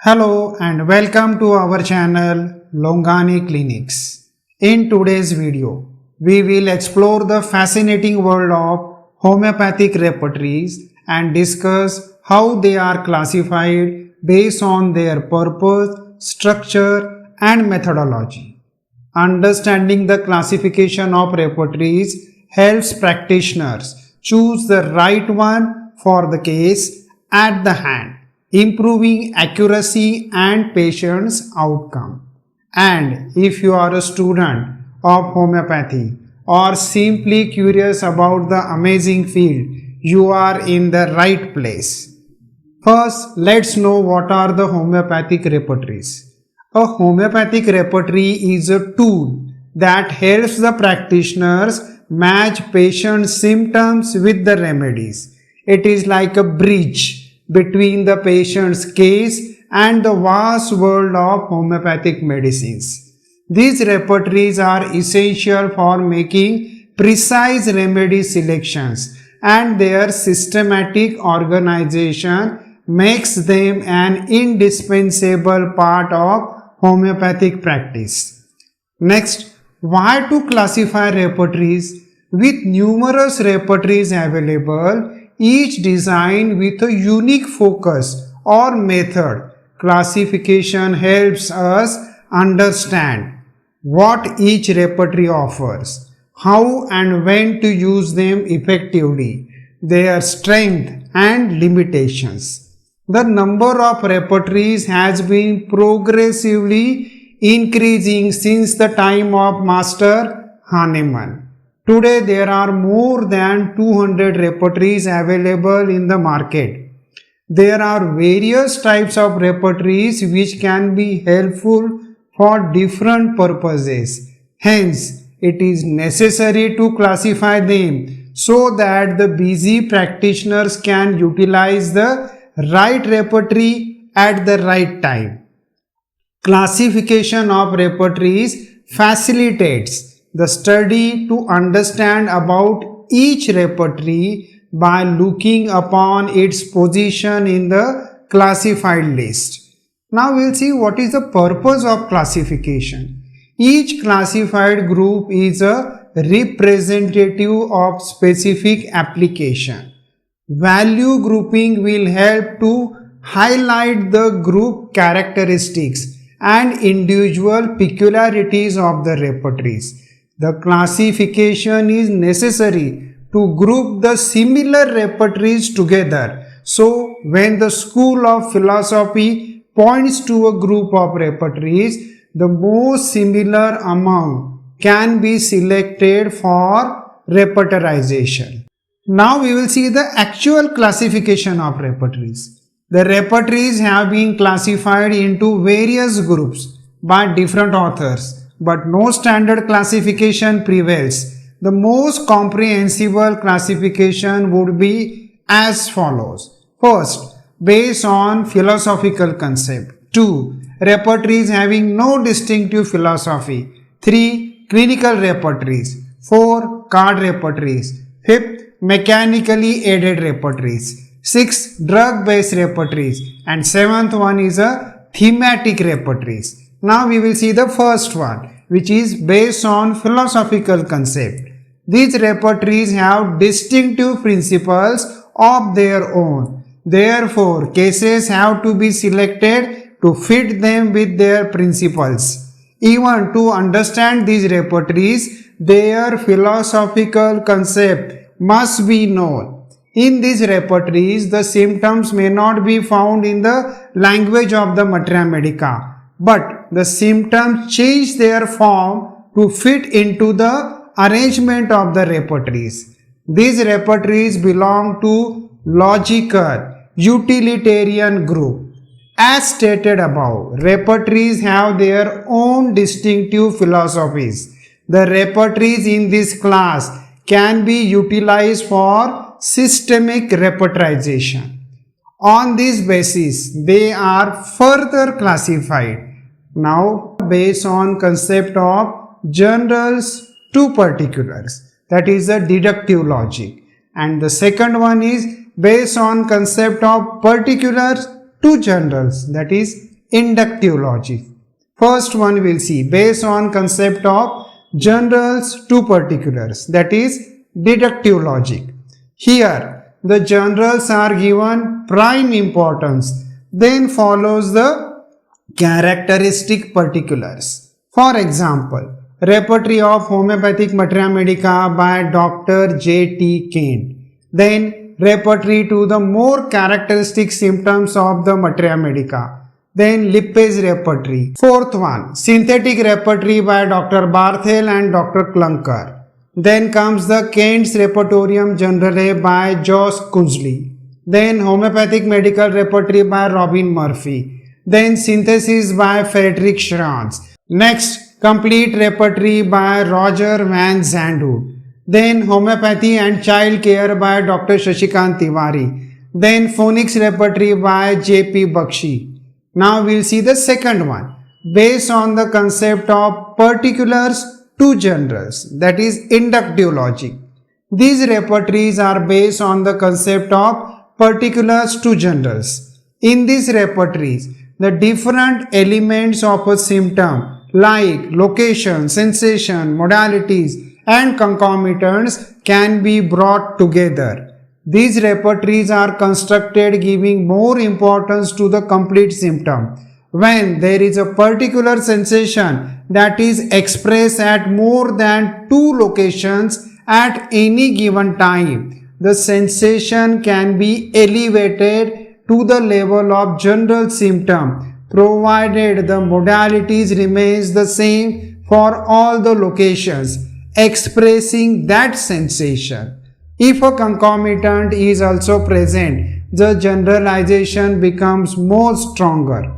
Hello and welcome to our channel Longani Clinics. In today's video, we will explore the fascinating world of homeopathic repertories and discuss how they are classified based on their purpose, structure and methodology. Understanding the classification of repertories helps practitioners choose the right one for the case at the hand, improving accuracy and patient's outcome. And if you are a student of homeopathy or simply curious about the amazing field, you are in the right place. First, let's know what are the homeopathic repertories. A homeopathic repertory is a tool that helps the practitioners match patient's symptoms with the remedies. It is like a bridge between the patient's case and the vast world of homeopathic medicines. These repertories are essential for making precise remedy selections, and their systematic organization makes them an indispensable part of homeopathic practice. Next, why to classify repertories? With numerous repertories available, each designed with a unique focus or method, classification helps us understand what each repertory offers, how and when to use them effectively, their strength and limitations. The number of repertories has been progressively increasing since the time of Master Hahnemann. Today there are more than 200 repertories available in the market. There are various types of repertories which can be helpful for different purposes. Hence, it is necessary to classify them so that the busy practitioners can utilize the right repertory at the right time. Classification of repertories facilitates the study to understand about each repertory by looking upon its position in the classified list. Now we will see what is the purpose of classification. Each classified group is a representative of specific application. Value grouping will help to highlight the group characteristics and individual peculiarities of the repertories. The classification is necessary to group the similar repertories together. So, when the school of philosophy points to a group of repertories, the most similar among can be selected for repertorization. Now, we will see the actual classification of repertories. The repertories have been classified into various groups by different authors, but no standard classification prevails. The most comprehensible classification would be as follows. First, based on philosophical concept. 2. Repertories having no distinctive philosophy. 3. Clinical repertories. 4. Card repertories. 5th, mechanically aided repertories. 6. Drug-based repertories. And 7th one is a thematic repertories. Now we will see the first one, which is based on philosophical concept. These repertories have distinctive principles of their own. Therefore, cases have to be selected to fit them with their principles. Even to understand these repertories, their philosophical concept must be known. In these repertories, the symptoms may not be found in the language of the materia medica, but the symptoms change their form to fit into the arrangement of the repertories. These repertories belong to logical, utilitarian group. As stated above, repertories have their own distinctive philosophies. The repertories in this class can be utilized for systemic repertorization. On this basis, they are further classified. Now, based on concept of generals to particulars, that is a deductive logic. And the second one is based on concept of particulars to generals, that is inductive logic. First one we'll see based on concept of generals to particulars, that is deductive logic. Here the generals are given prime importance, then follows the characteristic particulars. For example, Repertory of Homeopathic Materia Medica by Dr. J.T. Kane. Then repertory to the more characteristic symptoms of the Materia Medica. Then Lippe's repertory. Fourth one, synthetic repertory by Dr. Barthel and Dr. Clunker. Then comes the Kane's Repertorium Generale by Josh Kunzli. Then homeopathic medical repertory by Robin Murphy. Then synthesis by Frederick Schranz. Next, complete repertory by Roger Van Zandhout. Then homeopathy and child care by Dr. Shashikant Tiwari. Then phonics repertory by J.P. Bakshi. Now we'll see the second one based on the concept of particulars to generals, that is inductive logic. These repertories are based on the concept of particulars to generals. In these repertories, the different elements of a symptom like location, sensation, modalities and concomitants can be brought together. These repertories are constructed giving more importance to the complete symptom. When there is a particular sensation that is expressed at more than two locations at any given time, the sensation can be elevated to the level of general symptom, provided the modalities remains the same for all the locations expressing that sensation. If a concomitant is also present, the generalization becomes more stronger.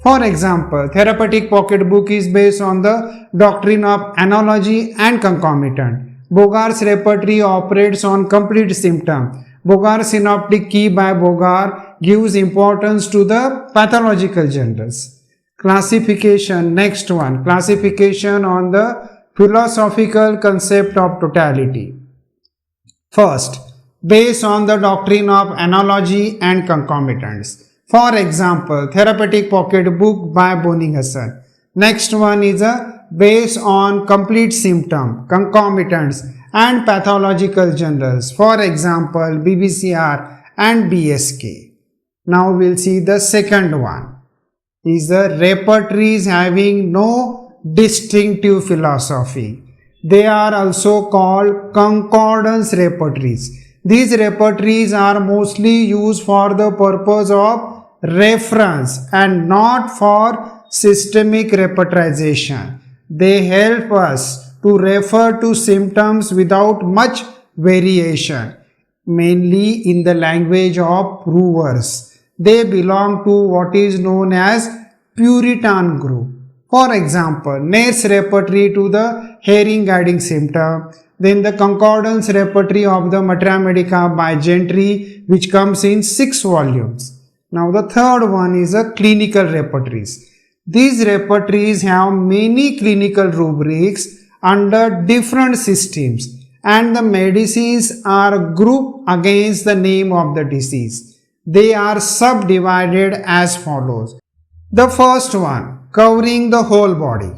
For example, therapeutic pocketbook is based on the doctrine of analogy and concomitant. Bogart's repertory operates on complete symptom. Bogart's synoptic key by Bogart gives importance to the pathological generals. Classification, next one, classification on the philosophical concept of totality. First, based on the doctrine of analogy and concomitants. For example, therapeutic pocketbook by Bonninghausen. Next one is a based on complete symptom, concomitants and pathological generals. For example, BBCR and BSK. Now we'll see the second one. Is the repertories having no distinctive philosophy. They are also called concordance repertories. These repertories are mostly used for the purpose of reference and not for systemic repertorization. They help us to refer to symptoms without much variation, mainly in the language of provers. They belong to what is known as Puritan group. For example, Nair's repertory to the hearing guiding symptom, then the concordance repertory of the Materia Medica by Gentry, which comes in 6 volumes. Now the third one is a clinical repertories. These repertories have many clinical rubrics under different systems, and the medicines are grouped against the name of the disease. They are subdivided as follows. The first one, covering the whole body.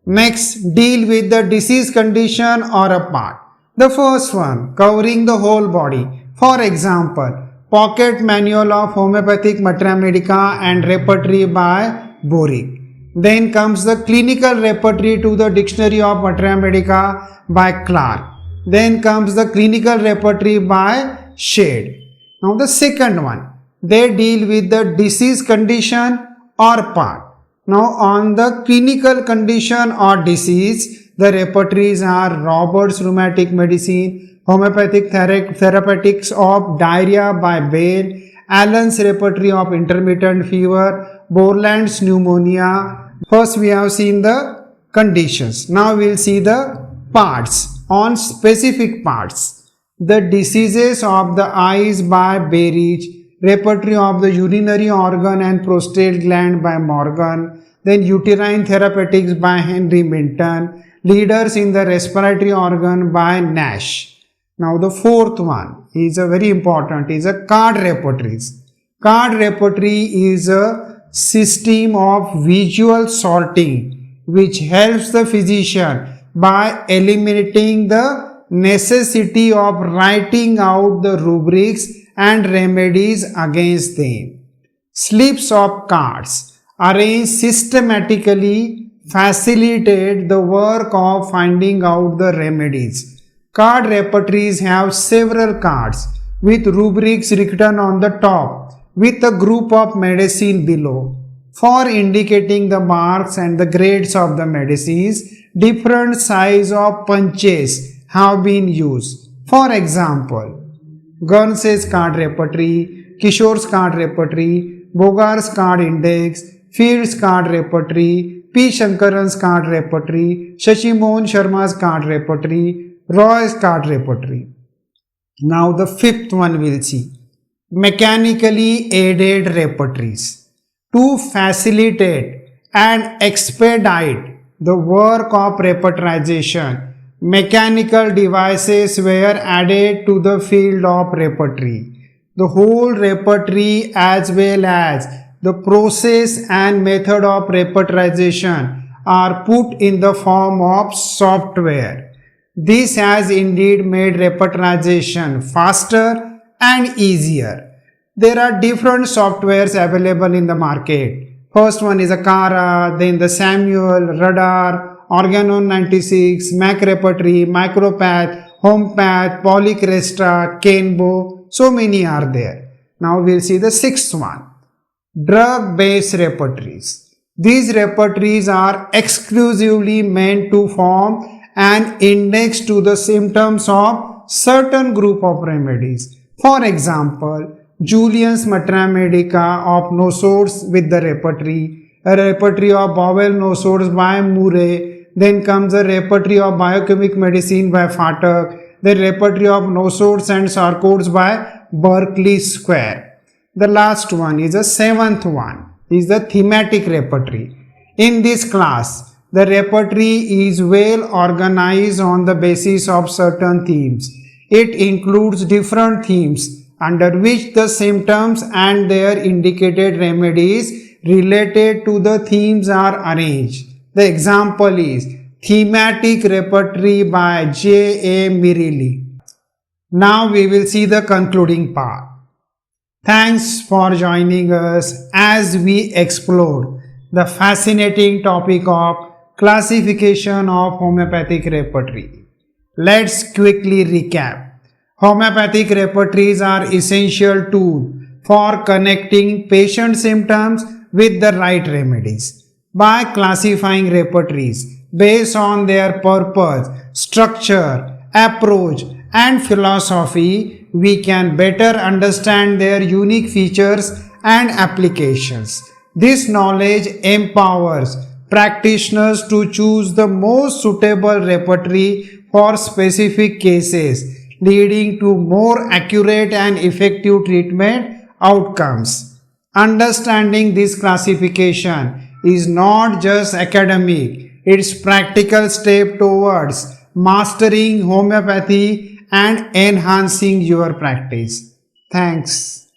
Next, deal with the disease condition or a part. The first one, covering the whole body. For example, Pocket Manual of Homeopathic Materia Medica and Repertory by Boric. Then comes the clinical repertory to the Dictionary of Materia Medica by Clark. Then comes the clinical repertory by Shade. Now the second one, they deal with the disease condition or part. Now on the clinical condition or disease, the repertories are Robert's Rheumatic Medicine, Homeopathic Therapeutics of Diarrhea by Bale, Allen's Repertory of Intermittent Fever, Borland's Pneumonia. First we have seen the conditions. Now we will see the parts on specific parts. The diseases of the eyes by Berridge, Repertory of the urinary organ and prostate gland by Morgan, then uterine therapeutics by Henry Minton, leaders in the respiratory organ by Nash. Now the fourth one is a very important, is a card repertories. Card repertory is a system of visual sorting which helps the physician by eliminating the necessity of writing out the rubrics and remedies against them. Slips of cards arranged systematically facilitate the work of finding out the remedies. Card repertories have several cards with rubrics written on the top with a group of medicine below. For indicating the marks and the grades of the medicines, different size of punches have been used. For example, Guernsey's card repertory, Kishore's card repertory, Bogar's card index, Field's card repertory, P. Shankaran's card repertory, Shashi Mohan Sharma's card repertory, Roy's card repertory. Now the fifth one we'll see. Mechanically aided repertories. To facilitate and expedite the work of repertorization, mechanical devices were added to the field of repertory. The whole repertory as well as the process and method of repertorization are put in the form of software. This has indeed made repertorization faster and easier. There are different softwares available in the market. First one is a Kara, then the Samuel, Radar, Organon 96, Mac Repertory, Micropath, HomePath, Polycresta, Kenbo, so many are there. Now we'll see the sixth one. Drug-based repertories. These repertories are exclusively meant to form an index to the symptoms of certain group of remedies. For example, Julian's Matramedica of nosodes with the repertory, a repertory of bowel nosodes by Murray, then comes a repertory of biochemic medicine by Fatak, the repertory of nosodes and sarcodes by Berkeley Square. The last one is the seventh one, is the thematic repertory. In this class, the repertory is well organized on the basis of certain themes. It includes different themes under which the symptoms and their indicated remedies related to the themes are arranged. The example is Thematic Repertory by J. A. Mirilli. Now we will see the concluding part. Thanks for joining us as we explored the fascinating topic of classification of homeopathic repertory. Let's quickly recap. Homeopathic repertories are essential tools for connecting patient symptoms with the right remedies. By classifying repertories based on their purpose, structure, approach, and philosophy, we can better understand their unique features and applications. This knowledge empowers practitioners to choose the most suitable repertory for specific cases, leading to more accurate and effective treatment outcomes. Understanding this classification is not just academic, it's practical step towards mastering homeopathy and enhancing your practice. Thanks.